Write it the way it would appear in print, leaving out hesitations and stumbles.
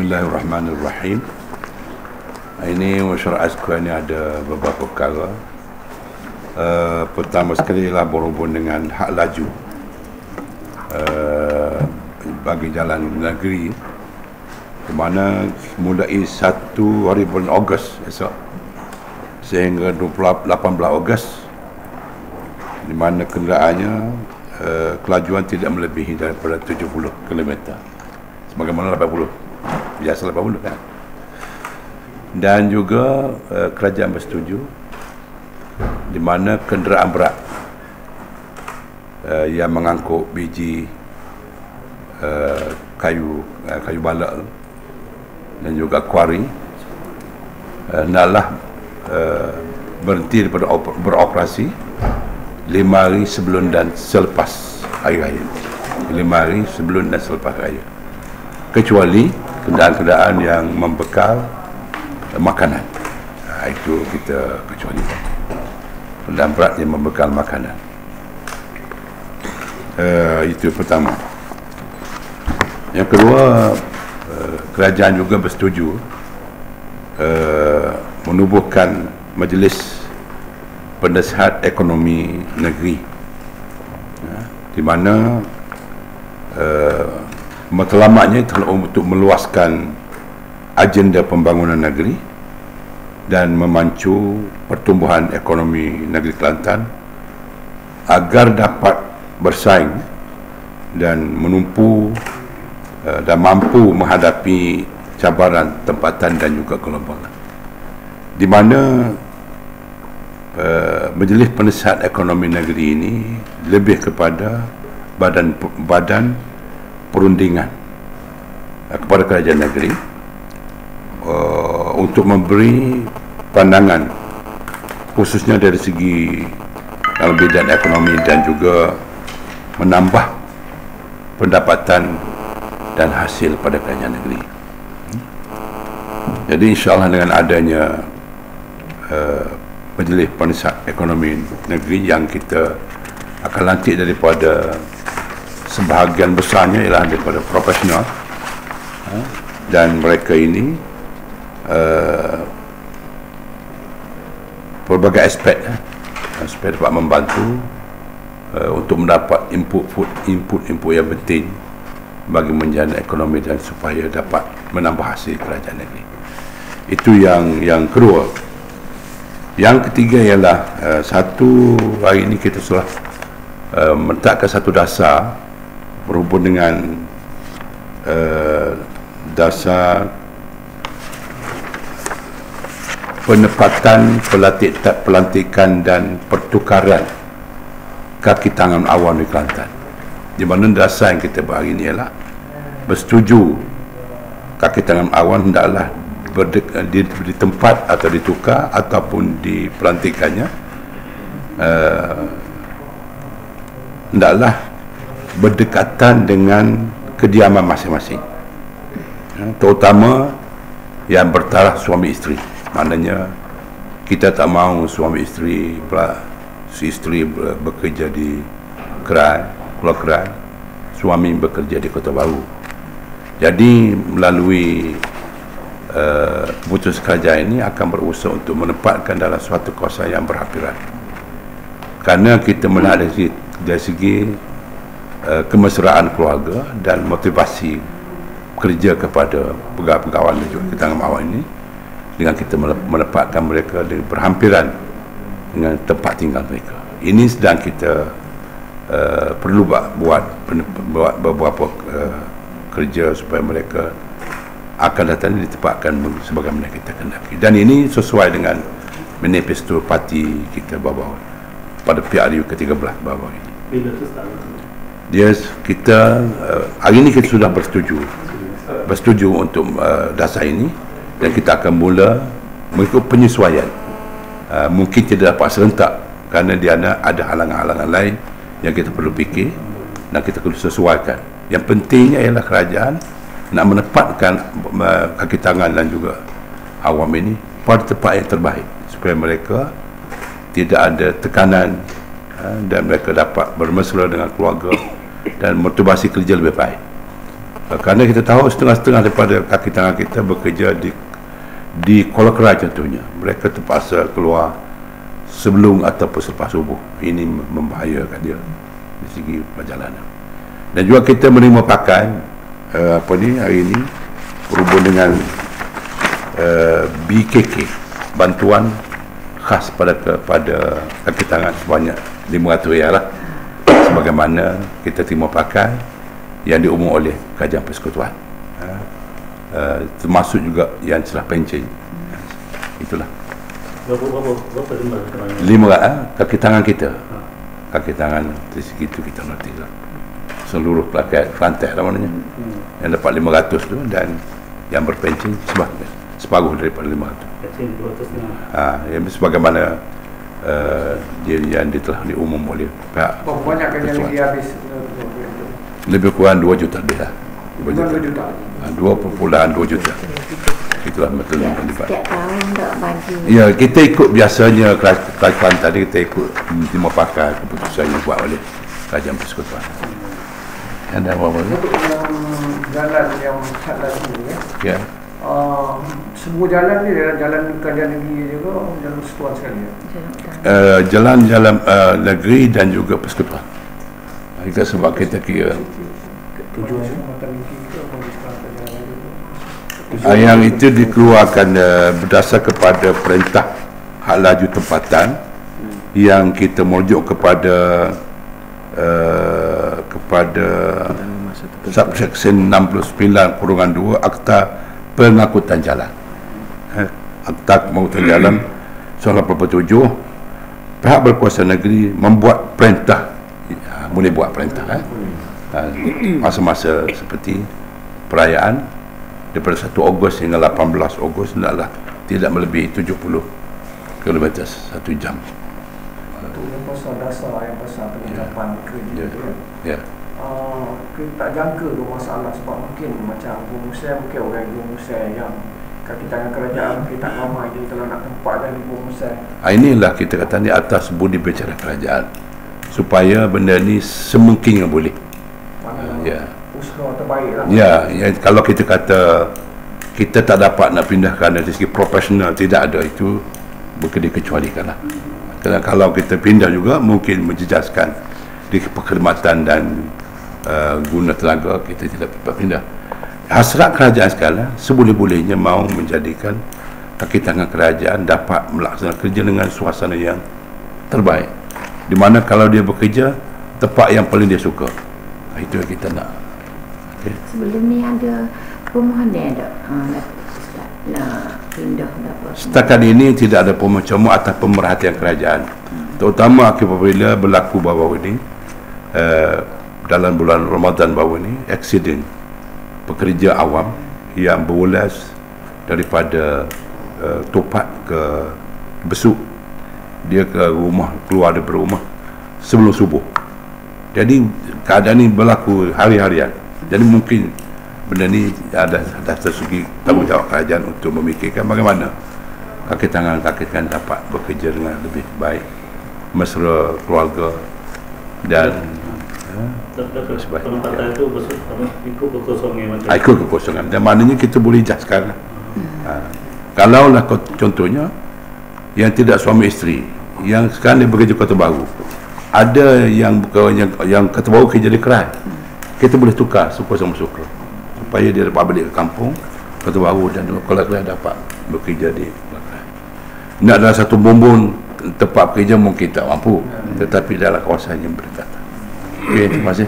Bismillahirrahmanirrahim. Ini masyarakat sekalian ni ada beberapa perkara. Pertama sekali ialah berhubung dengan hak laju bagi jalan negeri, di mana mulai 1 hari bulan Ogos esok sehingga 18 Ogos, di mana kenderaannya kelajuan tidak melebihi daripada 70 km, sebagaimana 80, biasa 80 kan. Dan juga kerajaan bersetuju di mana kenderaan berat yang mengangkut biji kayu balak dan juga kuari hendaklah berhenti daripada beroperasi 5 hari sebelum dan selepas hari raya, 5 hari sebelum dan selepas raya, kecuali kenderaan-kenderaan yang membekal makanan. Itu kita kecuali kenderaan berat yang membekal makanan. Itu pertama. Yang kedua, kerajaan juga bersetuju menubuhkan Majlis Penasihat Ekonomi Negeri, di mana matlamatnya untuk meluaskan agenda pembangunan negeri dan memacu pertumbuhan ekonomi negeri Kelantan agar dapat bersaing dan menumpu dan mampu menghadapi cabaran tempatan dan juga gelombang, di mana Majlis Penasihat Ekonomi Negeri ini lebih kepada badan perundingan kepada kerajaan negeri untuk memberi pandangan khususnya dari segi dalam bidang ekonomi dan juga menambah pendapatan dan hasil pada kerajaan negeri. Jadi insyaAllah dengan adanya Majlis Penasihat Ekonomi Negeri yang kita akan lantik daripada sebahagian besarnya ialah daripada profesional, dan mereka ini pelbagai aspek dapat membantu untuk mendapat input yang penting bagi menjana ekonomi dan supaya dapat menambah hasil kerajaan negeri. Itu yang kedua. Yang ketiga ialah satu hari ini kita sudah meletakkan satu dasar berhubung dengan dasar penempatan, pelantikan dan pertukaran kaki tangan awam di Kelantan, di mana dasar yang kita bagi ini ialah bersetuju kaki tangan awam hendaklah di tempat atau ditukar ataupun di pelantikannya hendaklah berdekatan dengan kediaman masing-masing, terutama yang bertaraf suami isteri. Maknanya kita tak mahu suami isteri si isteri bekerja di Pulau Kerai, suami bekerja di Kota Baru. Jadi melalui keputusan kerajaan ini akan berusaha untuk menempatkan dalam suatu kawasan yang berhampiran, kerana kita melihat dari segi kemesraan keluarga dan motivasi kerja kepada pegawai-pegawai dan juga ketanggung awam ini, dengan kita menempatkan mereka di berhampiran dengan tempat tinggal mereka. Ini sedang kita perlu buat beberapa kerja supaya mereka akan datang ditempatkan sebagaimana kita kendaki, dan ini sesuai dengan manifesto parti kita bawa pada PRU ke-13 bawa ini. Bila tu start? Kita hari ini kita sudah bersetuju untuk dasar ini, dan kita akan mula mengikut penyesuaian. Mungkin tidak dapat serentak kerana dia ada halangan-halangan lain yang kita perlu fikir dan kita perlu sesuaikan. Yang pentingnya ialah kerajaan nak menempatkan kaki tangan dan juga awam ini pada tempat yang terbaik supaya mereka tidak ada tekanan dan mereka dapat bermesra dengan keluarga dan motivasi kerja lebih baik. Kerana kita tahu setengah-setengah daripada kaki tangan kita bekerja di Kuala Kerai contohnya. Mereka terpaksa keluar sebelum ataupun selepas subuh. Ini membahayakan dia di segi perjalanan. Dan juga kita menerima pakai hari ini berhubung dengan BKK, bantuan khas kepada kaki tangan sebanyak 500 riyal lah, sebagaimana kita terima pakai yang diumum oleh Kerajaan Persekutuan, termasuk juga yang telah pencen. Itulah berapa 5 kaki tangan kita, kaki tangan dari segi itu kita nanti lah seluruh pelakai rantai lah maknanya, yang dapat 500 tu, dan yang berpencen separuh daripada 500. Yang sebagaimana yang telah diumum oleh pihak. Berapa banyak yang lagi habis? Lebih kurang 2 juta lebih lah. 2 juta. 2.2 juta. Itulah betul yang terlibat. Setiap tahun tak bagi. Ya, kita ikut biasanya kerajaan tadi, kita ikut terima pakai keputusan yang buat oleh Kerajaan Persekutuan. Ada apa-apa? Untuk yang jalan yang halal ini Ya. semua jalan ni adalah jalan kerajaan negeri juga, jalan persekutuan sekali ya? Jalan-jalan negeri dan juga persekutuan. Kita sebab kita kira yang itu dikeluarkan berdasar kepada perintah hak laju tempatan yang kita merujuk kepada subsection 69/2 Akta Pengangkutan Jalan. Akta Pengangkutan Jalan 1987, pihak berkuasa negeri membuat perintah, boleh buat perintah masa-masa seperti perayaan daripada 1 Ogos hingga 18 Ogos hendaklah tidak melebihi 70 km 1 jam. Itu yang pasal dasar, yang pasal peningkatan kerja tu kan. Ya. Kita tak jangka tu masalah, sebab mungkin macam Muslim, mungkin orang Muslim yang kaki tangan kerajaan kita tak ramai, jadi kalau nak tempatkan di Muslim. Inilah kita kata ni atas budi bicara kerajaan, supaya benda ni semungkin yang boleh. Ya. Usaha terbaik lah. Ya, kalau kita kata kita tak dapat nak pindahkan dari segi profesional, tidak ada, itu dikecualikan lah. Kerana kalau kita pindah juga mungkin menjejaskan di perkhidmatan dan guna tenaga, kita tidak dapat pindah. Hasrat kerajaan sekarang seboleh-bolehnya mahu menjadikan kaki tangan kerajaan dapat melaksanakan kerja dengan suasana yang terbaik, di mana kalau dia bekerja tempat yang paling dia suka. Itu yang kita nak. Okay. Sebelum ni ada permohonan tak? Nak pindah apa? Setakat ini tidak ada pemohon atas pemerhatian kerajaan, terutama apabila berlaku baru ini dalam bulan Ramadan baru ini, aksiden pekerja awam yang berulas daripada Topat ke Besuk, dia ke rumah, keluar daripada rumah sebelum subuh. Jadi keadaan ini berlaku hari-harian. Jadi mungkin benda ni ada segi tanggungjawab kerajaan untuk memikirkan bagaimana kaki tangan dapat bekerja dengan lebih baik, mesra keluarga dan penempatan itu ikut kekosongan macam ikut kekosongan. Dan maknanya kita boleh jajkan. Kalaulah contohnya yang tidak suami isteri, yang sekarang dia bekerja Kota Baru, ada yang Kota Baru kerja di Kerai, kita boleh tukar suka sama suka, supaya dia dapat balik ke kampung Kota Baru, dan kalau Kerai dapat bekerja di Kerai. Nak dalam satu bumbung tempat kerja mungkin tak mampu, tetapi dalam kawasan yang berdekatan. Okey, terima kasih.